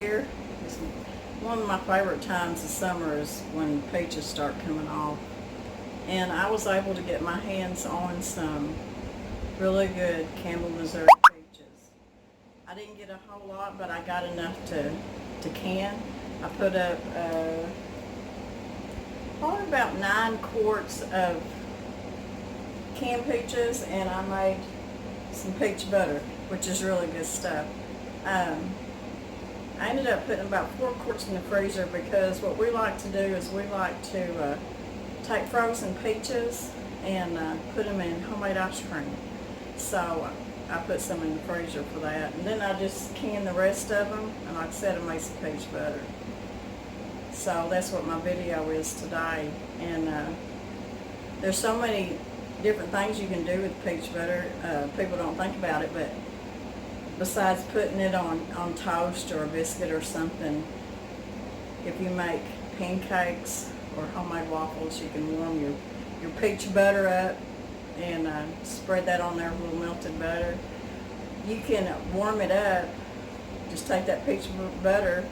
Here is one of my favorite times of summer is when peaches start coming off. And I was able to get my hands on some really good Campbell, Missouri peaches. I didn't get a whole lot, but I got enough to can. I put up probably about 9 quarts of canned peaches, and I made some peach butter, which is really good stuff. I ended up putting about 4 quarts in the freezer because what we like to do is we like to take frozen peaches and put them in homemade ice cream. So I put some in the freezer for that, and then I just can the rest of them, and like I said, I made some peach butter. So that's what my video is today. And there's so many different things you can do with peach butter. People don't think about it, but besides putting it on toast or a biscuit or something, if you make pancakes or homemade waffles, you can warm your peach butter up and spread that on there with a little melted butter. You can warm it up, just take that peach butter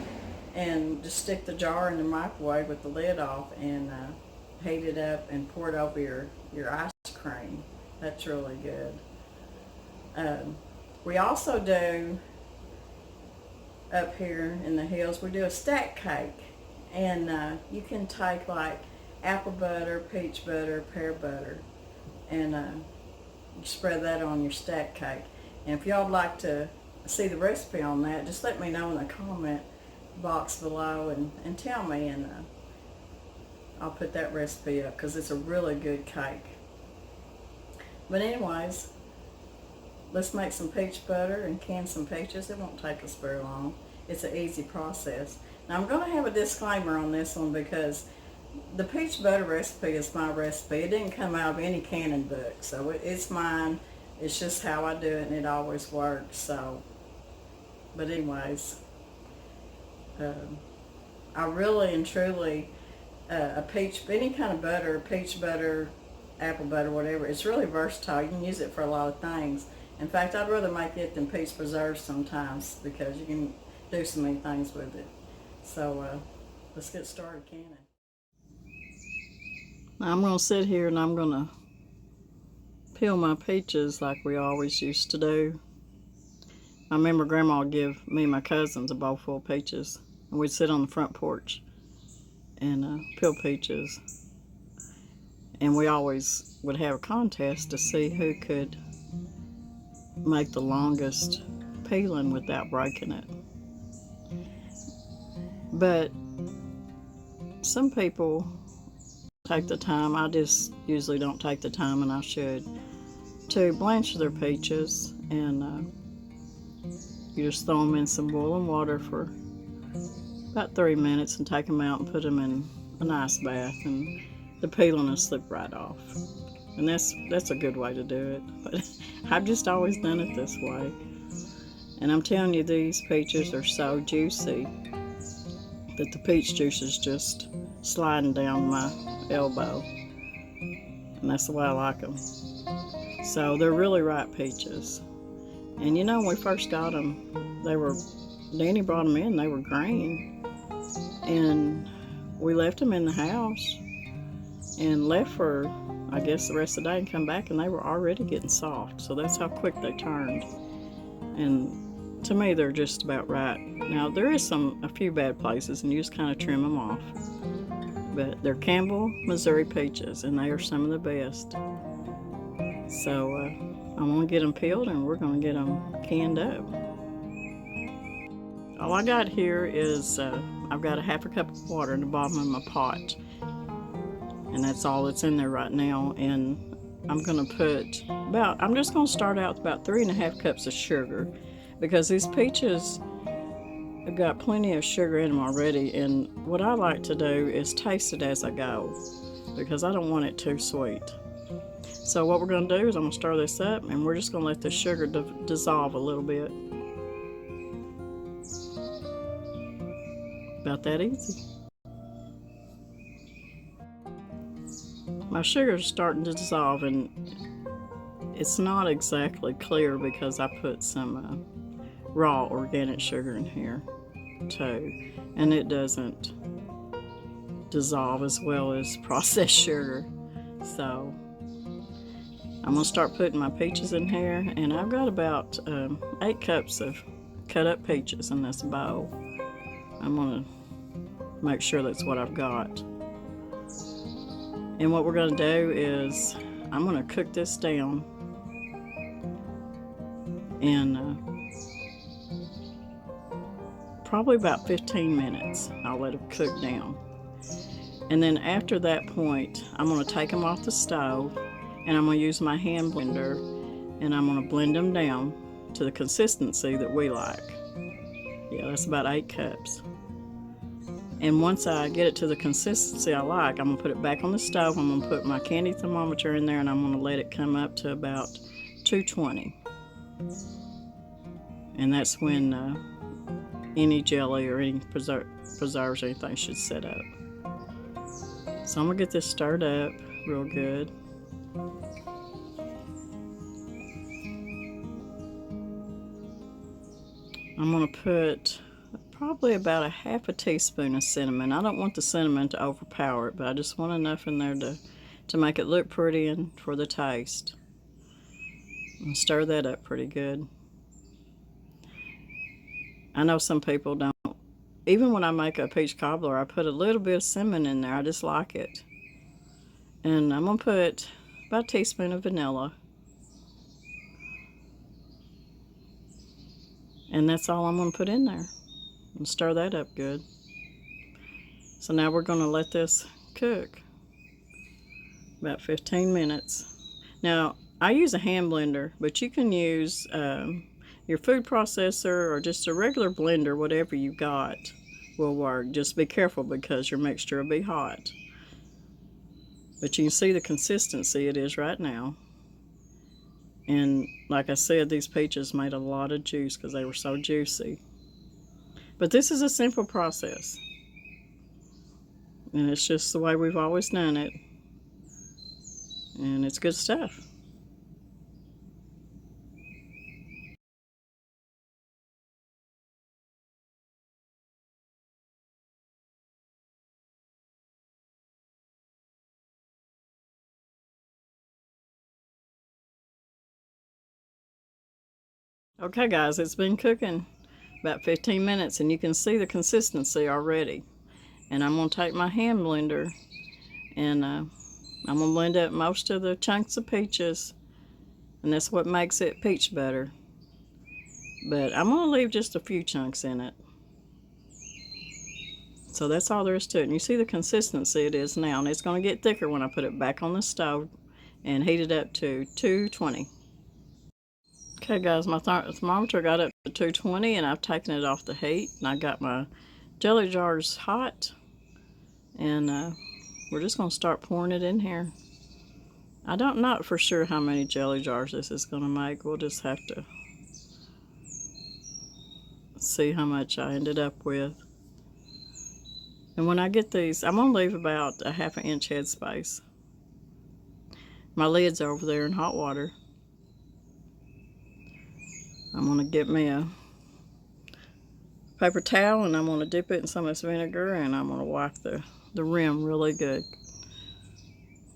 and just stick the jar in the microwave with the lid off and heat it up and pour it over your ice cream. That's really good. We also do, up here in the hills, we do a stack cake. And you can take like apple butter, peach butter, pear butter, and you spread that on your stack cake. And if y'all would like to see the recipe on that, just let me know in the comment box below and tell me, and I'll put that recipe up because it's a really good cake. But anyways, let's make some peach butter and can some peaches. It won't take us very long. It's an easy process. Now I'm going to have a disclaimer on this one because the peach butter recipe is my recipe. It didn't come out of any canning book, so it's mine. It's just how I do it, and it always works. So, but anyways, I really and truly, any kind of butter, peach butter, apple butter, whatever, it's really versatile. You can use it for a lot of things. In fact, I'd rather make it than peach preserves sometimes because you can do so many things with it. So let's get started canning. Now I'm going to sit here and I'm going to peel my peaches like we always used to do. I remember Grandma would give me and my cousins a bowl full of peaches, and we'd sit on the front porch and peel peaches. And we always would have a contest to see who could make the longest peeling without breaking it. But some people take the time, I just usually don't take the time, and I should, to blanch their peaches, and you just throw them in some boiling water for about 3 minutes and take them out and put them in a nice bath, and the peeling will slip right off. And that's a good way to do it, but I've just always done it this way. And I'm telling you, these peaches are so juicy that the peach juice is just sliding down my elbow, and that's the way I like them. So they're really ripe peaches. And you know, when we first got them, Danny brought them in, they were green, and we left them in the house and left for, I guess, the rest of the day and come back, and they were already getting soft. So that's how quick they turned. And to me, they're just about right. Now, there is a few bad places, and you just kind of trim them off. But they're Campbell, Missouri peaches, and they are some of the best. So I'm going to get them peeled, and we're going to get them canned up. All I got here is I've got a half a cup of water in the bottom of my pot, and that's all that's in there right now. And I'm going to put I'm just going to start out with about 3.5 cups of sugar, because these peaches have got plenty of sugar in them already, and what I like to do is taste it as I go, because I don't want it too sweet. So what we're going to do is I'm going to stir this up, and we're just going to let the sugar dissolve a little bit. About that easy. My sugar's starting to dissolve, and it's not exactly clear because I put some raw organic sugar in here. too, and it doesn't dissolve as well as processed sugar. So I'm gonna start putting my peaches in here, and I've got about 8 cups of cut up peaches in this bowl. I'm gonna make sure that's what I've got. And what we're gonna do is I'm gonna cook this down in probably about 15 minutes. I'll let it cook down. And then after that point, I'm gonna take them off the stove, and I'm gonna use my hand blender, and I'm gonna blend them down to the consistency that we like. Yeah, that's about 8 cups. And once I get it to the consistency I like, I'm gonna put it back on the stove. I'm gonna put my candy thermometer in there, and I'm gonna let it come up to about 220. And that's when any jelly or any preserves or anything should set up. So I'm gonna get this stirred up real good. I'm gonna put probably about a half a teaspoon of cinnamon. I don't want the cinnamon to overpower it, but I just want enough in there to make it look pretty and for the taste. And stir that up pretty good. I know some people don't. Even when I make a peach cobbler, I put a little bit of cinnamon in there. I just like it. And I'm gonna put about a teaspoon of vanilla. And that's all I'm gonna put in there. And stir that up good. So now we're gonna let this cook about 15 minutes. Now, I use a hand blender, but you can use your food processor or just a regular blender, whatever you got will work. Just be careful because your mixture will be hot. But you can see the consistency it is right now. And like I said, these peaches made a lot of juice because they were so juicy. But this is a simple process. And it's just the way we've always done it. And it's good stuff. Okay guys, it's been cooking about 15 minutes and you can see the consistency already. And I'm going to take my hand blender and I'm going to blend up most of the chunks of peaches, and that's what makes it peach butter. But I'm going to leave just a few chunks in it. So that's all there is to it. And you see the consistency it is now, and it's going to get thicker when I put it back on the stove and heat it up to 220. Okay guys, my thermometer got up to 220 and I've taken it off the heat, and I got my jelly jars hot, and we're just going to start pouring it in here. I don't know for sure how many jelly jars this is going to make. We'll just have to see how much I ended up with. And when I get these, I'm going to leave about a ½ inch head space. My lid's over there in hot water. I'm going to get me a paper towel, and I'm going to dip it in some of this vinegar, and I'm going to wipe the rim really good.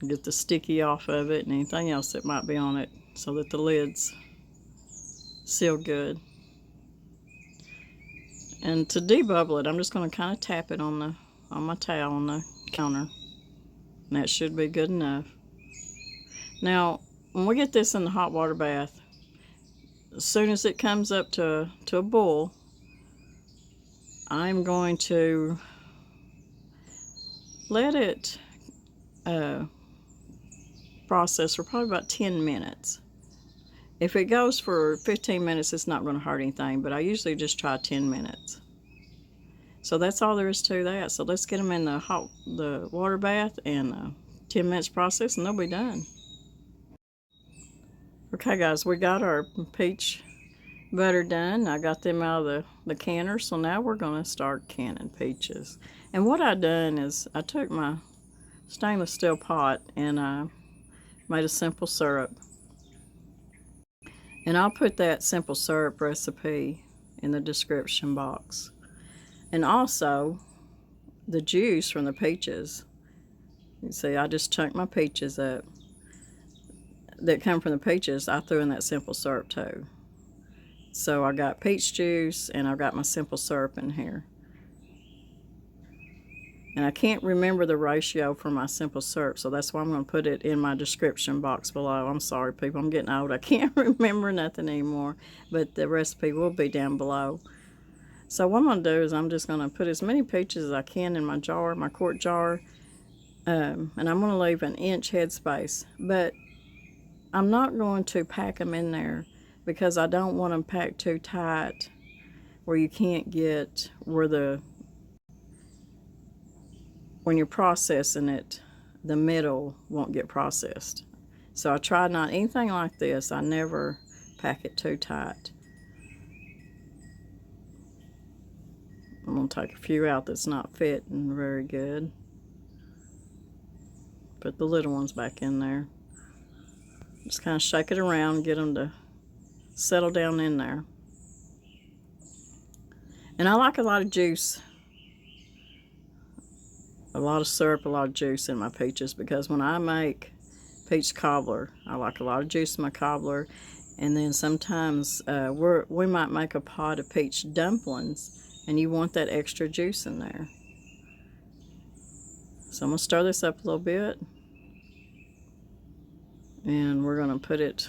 Get the sticky off of it and anything else that might be on it so that the lid's seal good. And to debubble it, I'm just going to kind of tap it on my towel on the counter. And that should be good enough. Now, when we get this in the hot water bath, as soon as it comes up to a boil, I'm going to let it process for probably about 10 minutes. If it goes for 15 minutes, it's not going to hurt anything, but I usually just try 10 minutes. So that's all there is to that. So let's get them in the water bath and 10 minutes process, and they'll be done. Okay guys, we got our peach butter done. I got them out of the canner, so now we're going to start canning peaches. And what I done is I took my stainless steel pot and I made a simple syrup. And I'll put that simple syrup recipe in the description box. And also the juice from the peaches. You see, I just chunked my peaches up. That come from the peaches, I threw in that simple syrup too. So I got peach juice and I got my simple syrup in here. And I can't remember the ratio for my simple syrup, so that's why I'm going to put it in my description box below. I'm sorry, people. I'm getting old. I can't remember nothing anymore, but the recipe will be down below. So what I'm going to do is I'm just going to put as many peaches as I can in my jar, my quart jar, and I'm going to leave an inch headspace. But I'm not going to pack them in there because I don't want them packed too tight where you can't get when you're processing it, the middle won't get processed. So I try not anything like this. I never pack it too tight. I'm going to take a few out that's not fitting very good. Put the little ones back in there. Just kind of shake it around and get them to settle down in there. And I like a lot of juice. A lot of syrup, a lot of juice in my peaches, because when I make peach cobbler, I like a lot of juice in my cobbler. And then sometimes we might make a pot of peach dumplings, and you want that extra juice in there. So I'm going to stir this up a little bit, and we're going to put it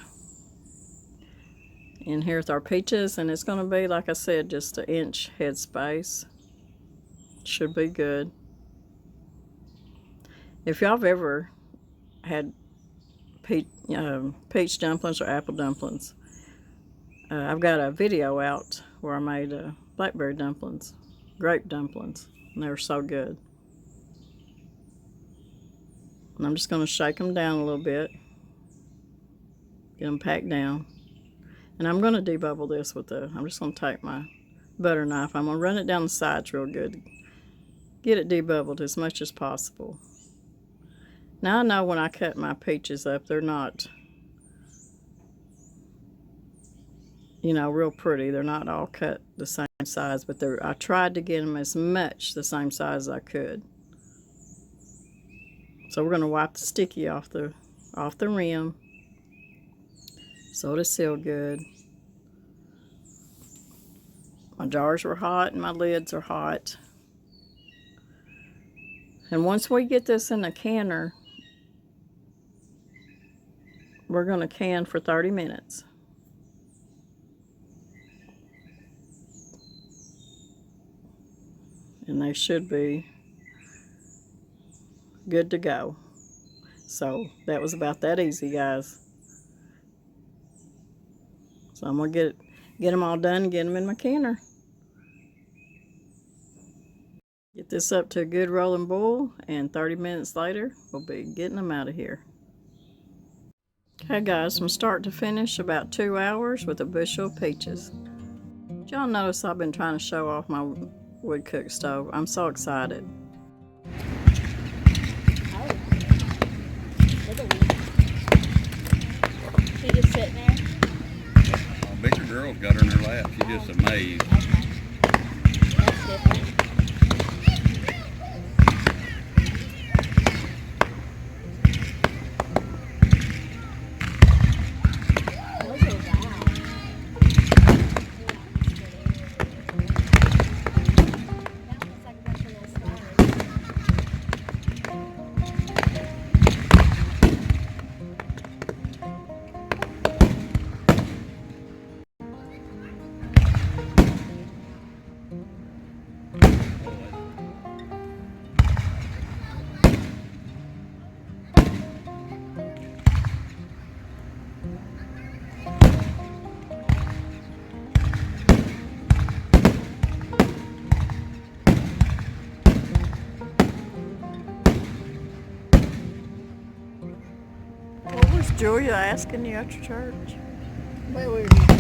in here with our peaches, and it's going to be, like I said, just an inch headspace. Should be good. If y'all have ever had peach dumplings or apple dumplings, I've got a video out where I made blackberry dumplings, grape dumplings, and they were so good. And I'm just going to shake them down a little bit, get them packed down. And I'm going to debubble this with I'm just going to take my butter knife. I'm going to run it down the sides real good. Get it debubbled as much as possible. Now I know when I cut my peaches up, they're not, you know, real pretty. They're not all cut the same size, but I tried to get them as much the same size as I could. So we're going to wipe the sticky off the rim so it'll seal good. My jars were hot and my lids are hot. And once we get this in the canner, we're going to can for 30 minutes. And they should be good to go. So that was about that easy, guys. So I'm going to get them all done and get them in my canner. Get this up to a good rolling boil, and 30 minutes later, we'll be getting them out of here. Okay guys, from start to finish, about 2 hours with a bushel of peaches. Did y'all notice I've been trying to show off my wood cook stove? I'm so excited. She just sitting there? A bigger girl's got her in her lap. She's just amazed. Okay. That's different. What was Julia asking you at your church? Where were you?